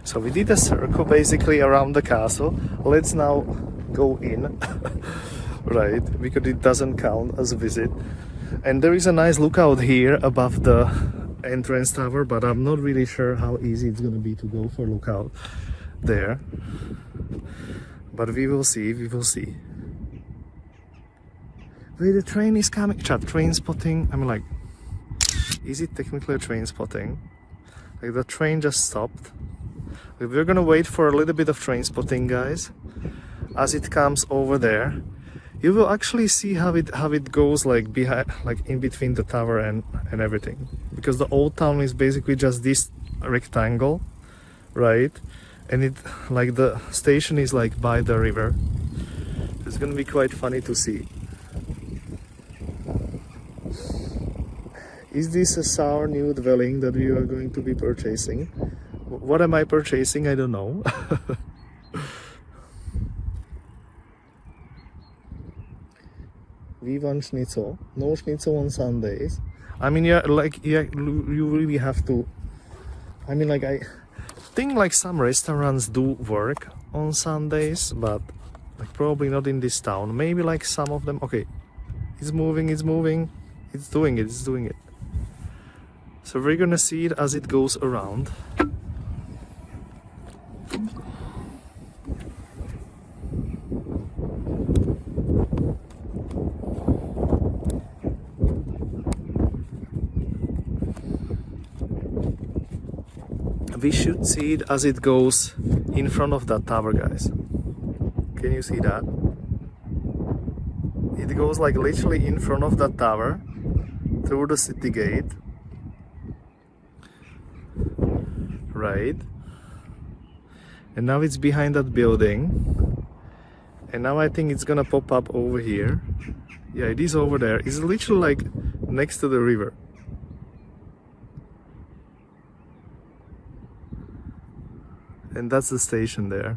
So we did a circle basically around the castle. Let's now go in, right, because it doesn't count as a visit. And there is a nice lookout here above the entrance tower, but I'm not really sure how easy it's gonna be to go for lookout there. But we will see, we will see. Wait, the train is coming. Chat, train spotting. I mean, like, is it technically a train spotting? Like, the train just stopped. Like, we're gonna wait for a little bit of train spotting, guys. As it comes over there, you will actually see how it goes, like behind, like in between the tower and everything. Because the old town is basically just this rectangle, right? And it, like, the station is like by the river. It's gonna be quite funny to see. Is this a sour new dwelling that we are going to be purchasing? What am I purchasing? I don't know. We want schnitzel. No schnitzel on Sundays. I mean, yeah, like, yeah, you really have to. I mean, like, I think like some restaurants do work on Sundays, but like probably not in this town. Maybe like some of them. Okay, it's moving, it's moving, it's doing it, it's doing it. So we're gonna see it as it goes around. We should see it as it goes in front of that tower, guys. Can you see that? It goes like literally in front of that tower through the city gate. Right. And now it's behind that building. And now I think it's gonna pop up over here. Yeah, it is over there. It's literally like next to the river. And that's the station there.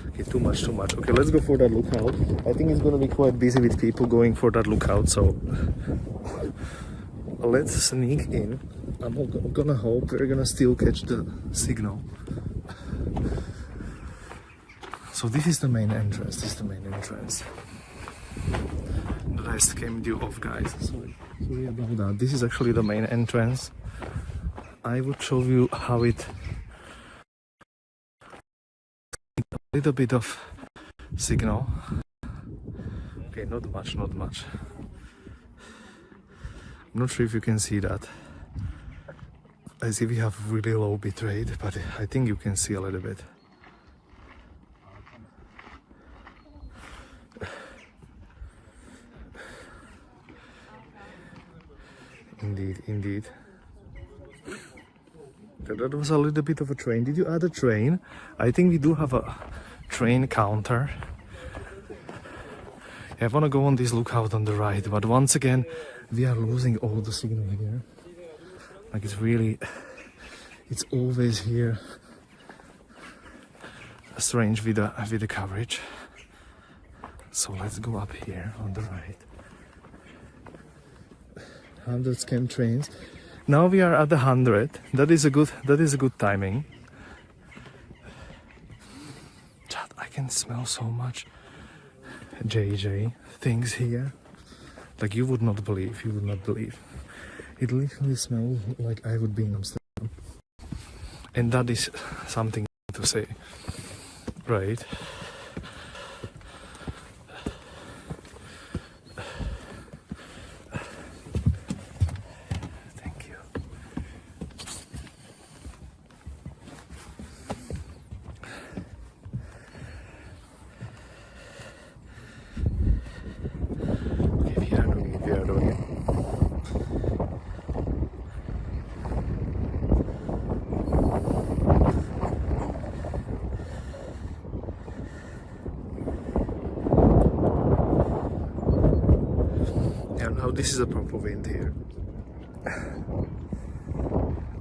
Okay, too much, too much. Okay, let's go for that lookout. I think it's gonna be quite busy with people going for that lookout, so let's sneak in. I'm gonna hope we're gonna still catch the signal. So this is the main entrance. This is the main entrance. The rest came due off, guys. Sorry about that. This is actually the main entrance. I would show you how it. A little bit of signal. Okay, not much, not much. I'm not sure if you can see that. I see we have really low bit rate, but I think you can see a little bit. Indeed, indeed. That was a little bit of a train. Did you add a train? I think we do have a train counter. I want to go on this lookout on the right, but once again, we are losing all the signal here. Like, it's really, it's always here. Strange with the coverage. So let's go up here on the right. 100 scan trains. Now we are at the 100. That is a good timing. Chat, I can smell so much JJ things here. Like, you would not believe. It literally smells like I would be in Amsterdam. And that is something to say, right? Now this is a proper wind here.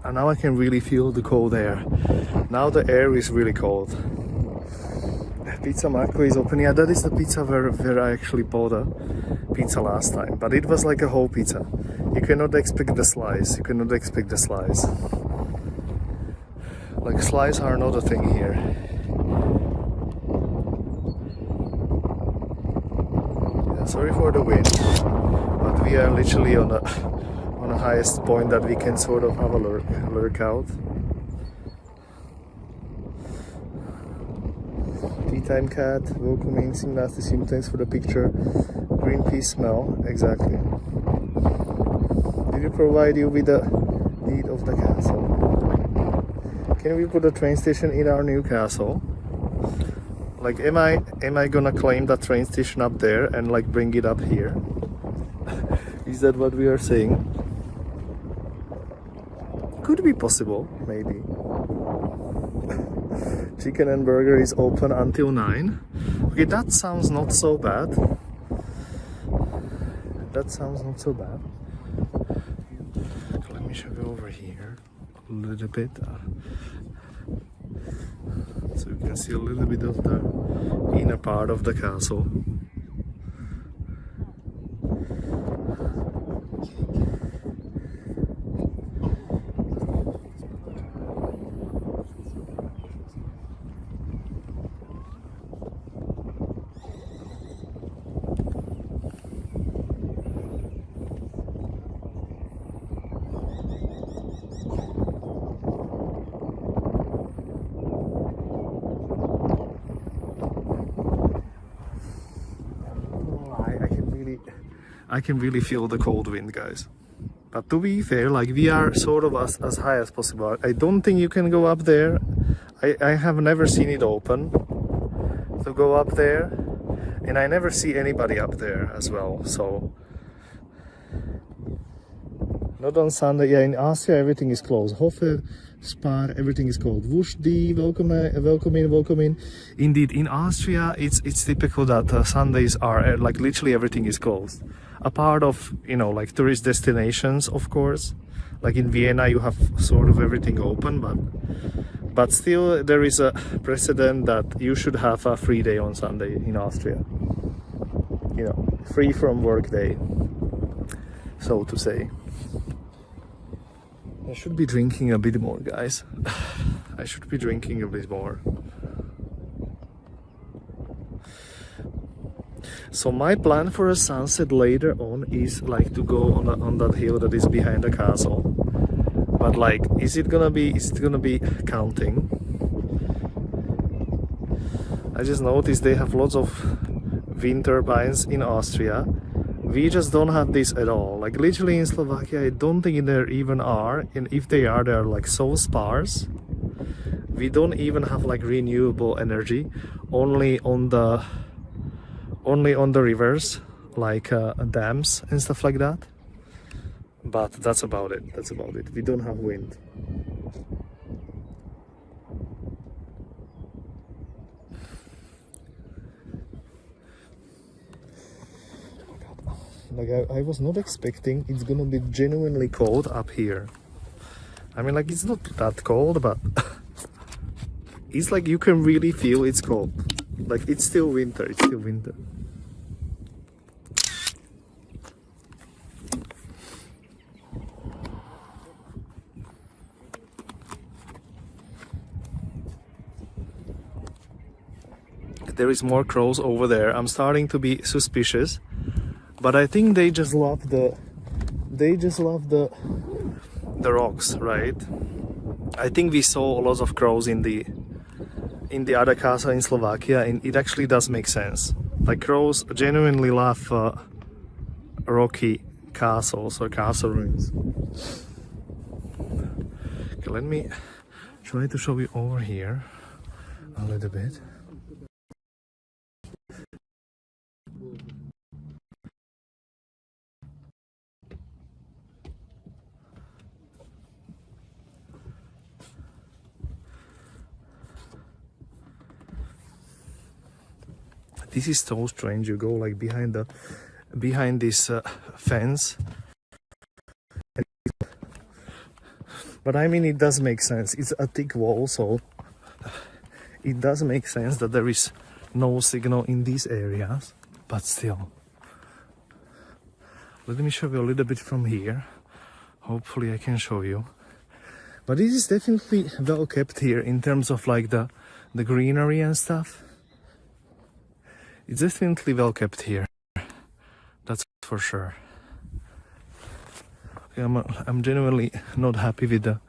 And now I can really feel the cold air. Now the air is really cold. Pizza Marco is open. Yeah, that is the pizza where I actually bought a pizza last time. But it was like a whole pizza. You cannot expect the slice. You cannot expect the slice. Like, slices are not a thing here. Yeah, sorry for the wind, but we are literally on a highest point that we can sort of have a lurk out. Tea time cat, welcoming, sim nasty sim, thanks for the picture. Green pea smell, exactly. Did it provide you with the deed of the castle? Can we put a train station in our new castle? Like, am I gonna claim that train station up there and like bring it up here? Is that what we are saying? Could be possible, maybe. Chicken and burger is open until 9. Okay, that sounds not so bad. That sounds not so bad. Let me show you over here a little bit. So you can see a little bit of the inner part of the castle. I can really feel the cold wind, guys. But to be fair, like, we are sort of as high as possible. I don't think you can go up there. I have never seen it open to go up there, and I never see anybody up there as well. So not on Sunday. Yeah, in Austria everything is closed. Hofe, Spar, everything is closed. Wushdi, welcome in. Indeed, in Austria it's typical that Sundays are like literally everything is closed. A part of, you know, like tourist destinations, of course. Like in Vienna you have sort of everything open, but still there is a precedent that you should have a free day on Sunday in Austria. You know, free from work day, so to say. I should be drinking a bit more, guys. I should be drinking a bit more. So my plan for a sunset later on is like to go on that hill that is behind the castle. But like, is it gonna be counting? I just noticed they have lots of wind turbines in Austria. We just don't have this at all. Like, literally in Slovakia, I don't think there even are, and if they are, they're like so sparse. We don't even have like renewable energy, only on the rivers, like dams and stuff like that. But that's about it. We don't have wind. Like, I was not expecting it's gonna be genuinely cold up here. I mean, like, it's not that cold, but it's like you can really feel it's cold. Like, it's still winter. There is more crows over there. I'm starting to be suspicious. But I think they just love the rocks, right? I think we saw lots of crows in the other castle in Slovakia, and it actually does make sense. Like, crows genuinely love rocky castles or castle ruins. Okay, let me try to show you over here a little bit. This is so strange. You go like behind this fence, but I mean, it does make sense. It's a thick wall, so it does make sense that there is no signal in these areas, but still. Let me show you a little bit from here. Hopefully I can show you. But this is definitely well kept here in terms of like the greenery and stuff. It's definitely well kept here. That's for sure. I'm genuinely not happy with the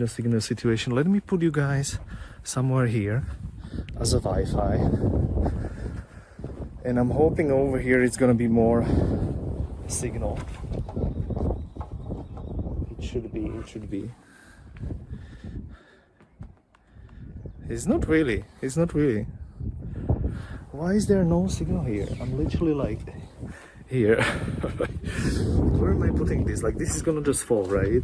signal situation. Let me put you guys somewhere here as a Wi-Fi. And I'm hoping over here it's gonna be more signal. It should be. It's not really. Why is there no signal here? I'm literally like here. Where am I putting this? Like this is gonna just fall, right?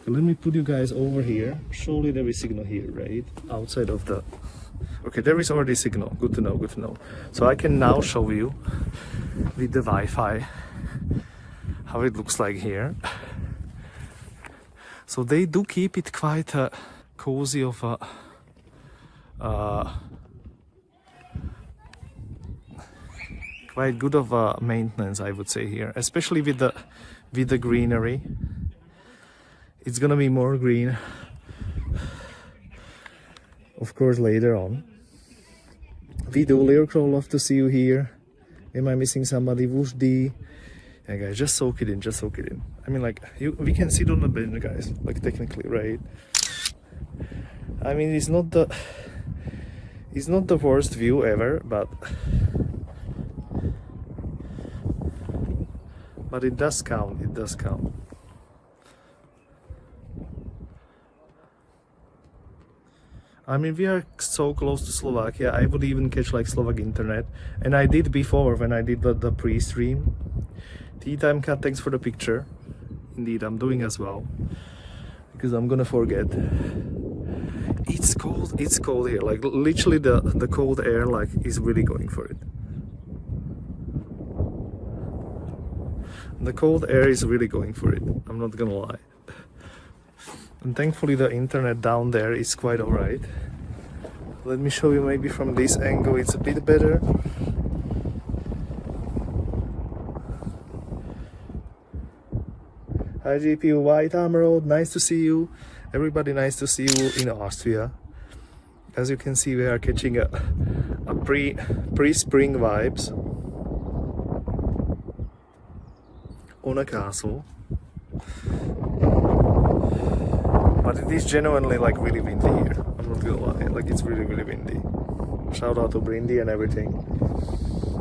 Let me put you guys over here. Surely there is signal here, right? Outside of the... Okay, there is already signal. Good to know. So I can now show you with the Wi-Fi how it looks like here. So they do keep it quite cozy of a quite good of a maintenance, I would say, here, especially with the greenery. It's gonna be more green, of course, later on. Video Leo Crow, love to see you here. Am I missing somebody? Whoosh D. Yeah, guys, just soak it in. I mean, like, we can sit on the bench, guys, like, technically, right? I mean, it's not the worst view ever, but it does count. I mean, we are so close to Slovakia. I would even catch like Slovak internet, and I did before when I did the pre-stream. Tea time cat, thanks for the picture. Indeed, I'm doing as well because I'm gonna forget. It's cold here. Like literally, the cold air like is really going for it. The cold air is really going for it. I'm not gonna lie. And thankfully the internet down there is quite alright. Let me show you maybe from this angle it's a bit better. Hi GPU White Emerald, nice to see you. Everybody, nice to see you in Austria. As you can see, we are catching a pre-spring vibes on a castle. But it is genuinely like really windy here. I'm not gonna lie, like it's really windy. Shout out to Brindy and everything.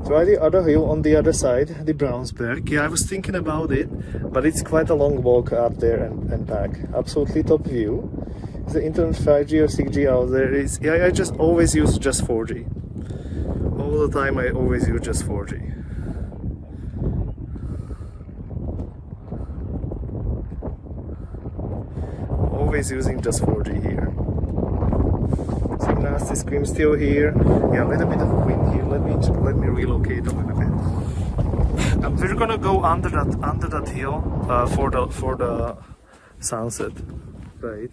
Try the other hill on the other side, the Brownsberg. Yeah, I was thinking about it, but it's quite a long walk up there and back. Absolutely top view. Is the internet 5G or 6G out there? Yeah, I just always use just 4G. All the time I always use just 4G. Always using just 4G here. Some nasty scream still here. Yeah, a little bit of wind here. Let me relocate a little bit. We're gonna go under that hill for the sunset, right?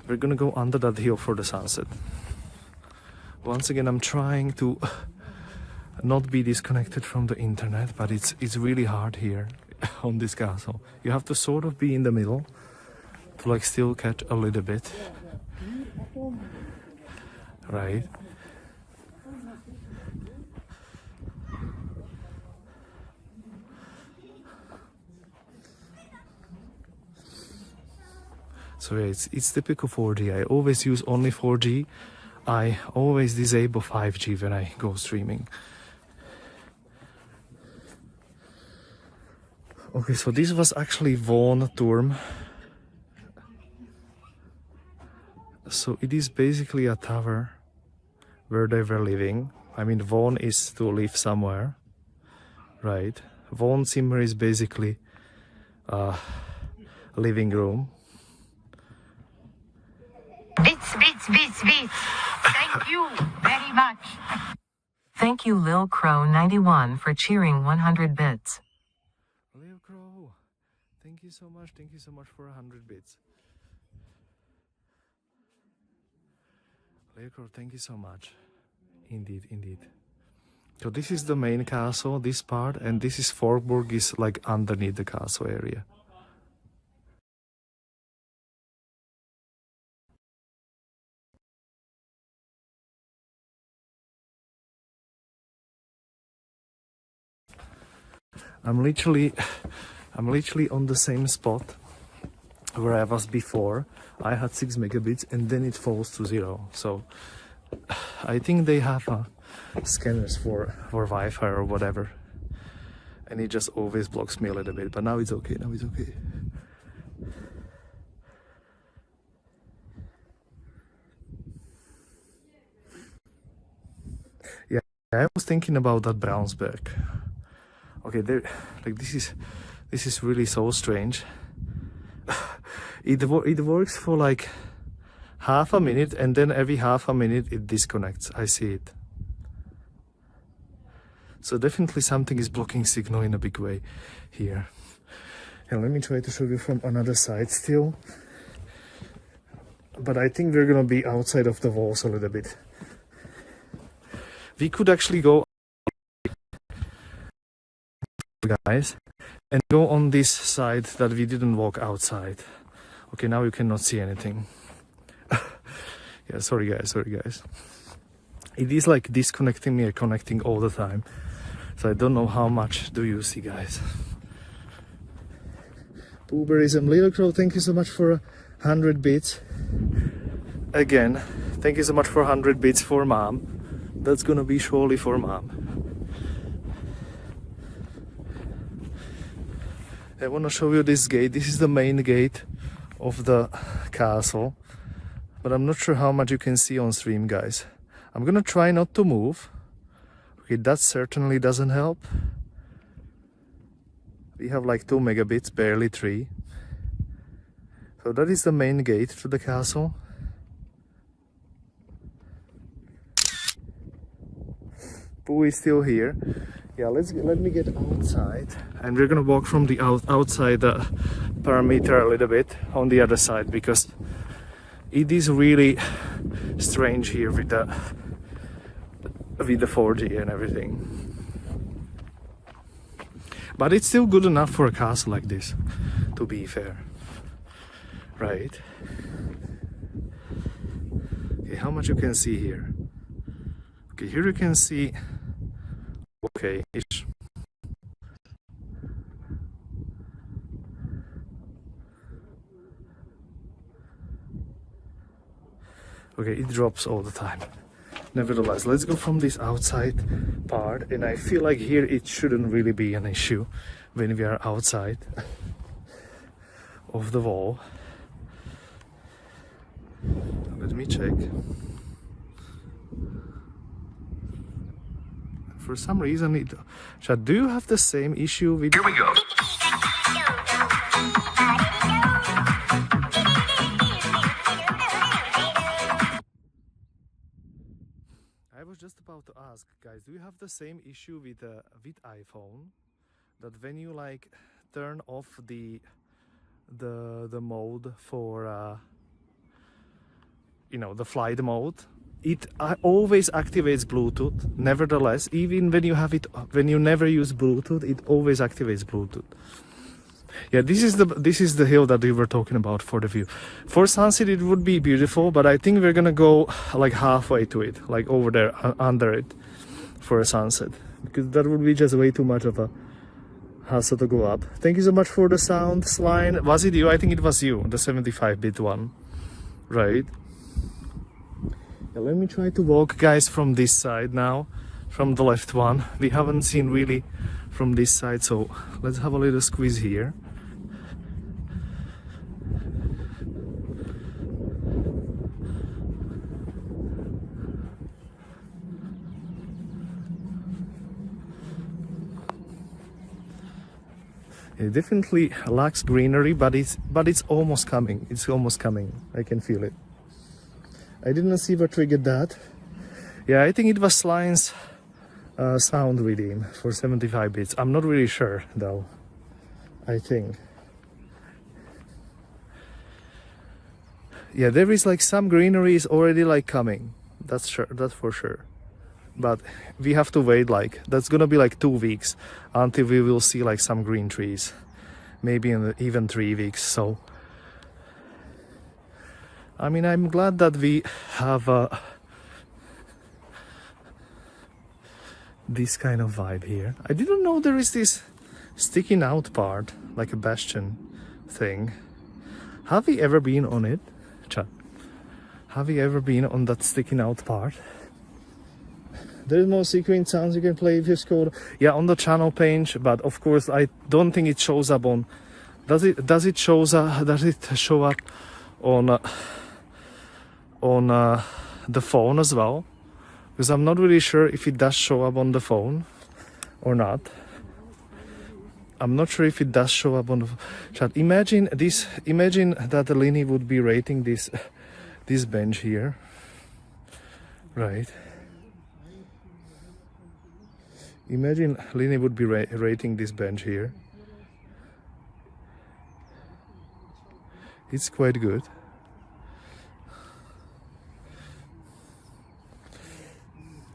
We're gonna go under that hill for the sunset. Once again, I'm trying to not be disconnected from the internet, but it's really hard here on this castle. You have to sort of be in the middle to like still catch a little bit, right? So yeah, it's typical 4G. I always use only 4G. I always disable 5G when I go streaming. Okay, so this was actually Vaughan Turm. So it is basically a tower where they were living. I mean, Vaughan is to live somewhere, right? Vaughan Zimmer is basically a living room. Bits. Thank you very much. Thank you, Lil Crow 91 for cheering 100 bits. Lil Crow, thank you so much. Thank you so much for 100 bits. Lil Crow, thank you so much. Indeed. So this is the main castle, this part, and this is Forburg is like underneath the castle area. I'm literally on the same spot where I was before. I had 6 megabits and then it falls to 0. So I think they have scanners for Wi-Fi or whatever, and it just always blocks me a little bit, but now it's okay. Yeah, I was thinking about that Brownsberg. Okay, there, like this is really so strange. It works for like half a minute, and then every half a minute it disconnects. I see it. So definitely something is blocking signal in a big way here. And let me try to show you from another side still. But I think we're gonna be outside of the walls a little bit. We could actually go, guys, and go on this side that we didn't walk outside. Okay, now you cannot see anything. Yeah, sorry guys. It is like disconnecting me and connecting all the time. So I don't know how much do you see, guys. Uberism, Little Crow, thank you so much for 100 bits. Again, thank you so much for 100 bits for Mom. That's gonna be surely for Mom. I wanna show you this gate. This is the main gate of the castle, but I'm not sure how much you can see on stream, guys. I'm gonna try not to move. Okay, that certainly doesn't help. We have like 2 megabits, barely 3. So that is the main gate to the castle. Pooh is still here. Yeah, let me get outside, and we're gonna walk from the outside perimeter a little bit on the other side, because it is really strange here with the 4G and everything. But it's still good enough for a castle like this, to be fair, right? Okay, how much you can see here? Okay, here you can see, okay-ish. Okay, it drops all the time. Nevertheless, let's go from this outside part, and I feel like here it shouldn't really be an issue when we are outside of the wall. Let me check. For some reason it... Chad, do you have the same issue with... Here we go. I was just about to ask, guys, do you have the same issue with iPhone, that when you like turn off the mode for you know, the flight mode, it always activates Bluetooth? Nevertheless, even when you have it, when you never use Bluetooth, it always activates Bluetooth. Yeah, this is the hill that we were talking about for the view. For sunset it would be beautiful, but I think we're gonna go like halfway to it, like over there under it for a sunset, because that would be just way too much of a hassle to go up. Thank you so much for the sounds line. Was it you? I think it was you, the 75-bit one, right? Yeah, let me try to walk, guys, from this side now, from the left one. We haven't seen really from this side, so let's have a little squeeze here. It definitely lacks greenery, but it's almost coming. It's almost coming. I can feel it. I didn't see what triggered that. Yeah, I think it was Sline's sound redeem for 75 bits. I'm not really sure though. I think. Yeah, there is like some greenery is already like coming. That's sure. That's for sure. but we have to wait, like that's gonna be like 2 weeks until we will see like some green trees, maybe even 3 weeks. So I mean, I'm glad that we have this kind of vibe here. I didn't know there is this sticking out part, like a bastion thing. Have we ever been on it, chat? Have we ever been on that sticking out part? There's more sequence sounds you can play if you scroll. Yeah, on the channel page, but of course I don't think it shows up on. Does it show up on the phone as well? Because I'm not really sure if it does show up on the phone or not. I'm not sure if it does show up on the chat. Imagine this. Imagine that Lini would be rating this bench here, right? Imagine Lini would be rating this bench here. It's quite good.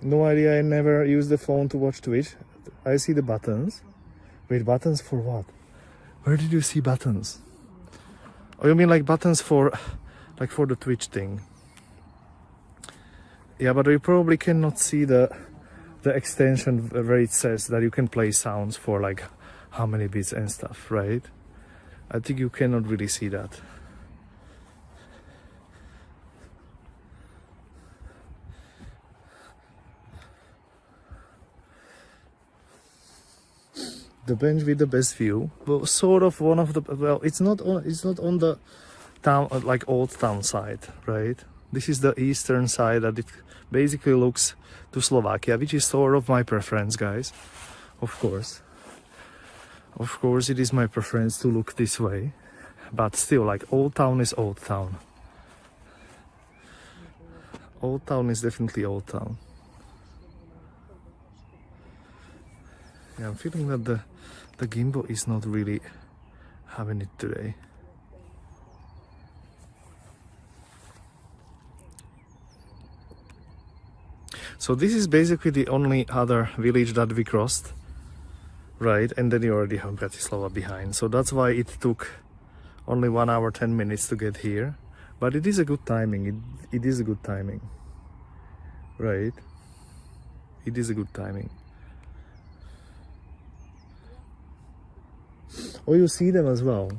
No idea, I never use the phone to watch Twitch. I see the buttons. Wait, buttons for what? Where did you see buttons? Oh, you mean like buttons for, like for the Twitch thing? Yeah, but we probably cannot see the extension where it says that you can play sounds for like how many bits and stuff, right? I think you cannot really see that. The bench with the best view, well, sort of one of the, well, it's not on the town, like old town side, right? This is the eastern side that it basically looks to Slovakia, which is sort of my preference, guys. Of course it is my preference to look this way, but still, like, old town is old town. Old town is definitely old town. Yeah, I'm feeling that the gimbal is not really having it today. So this is basically the only other village that we crossed, right? And then you already have Bratislava behind. So that's why it took only 1 hour 10 minutes to get here. But it is a good timing. It is a good timing, right? It is a good timing. Oh, you see them as well.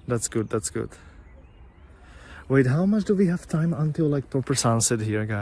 That's good, that's good. Wait, how much do we have time until like proper sunset here, guys?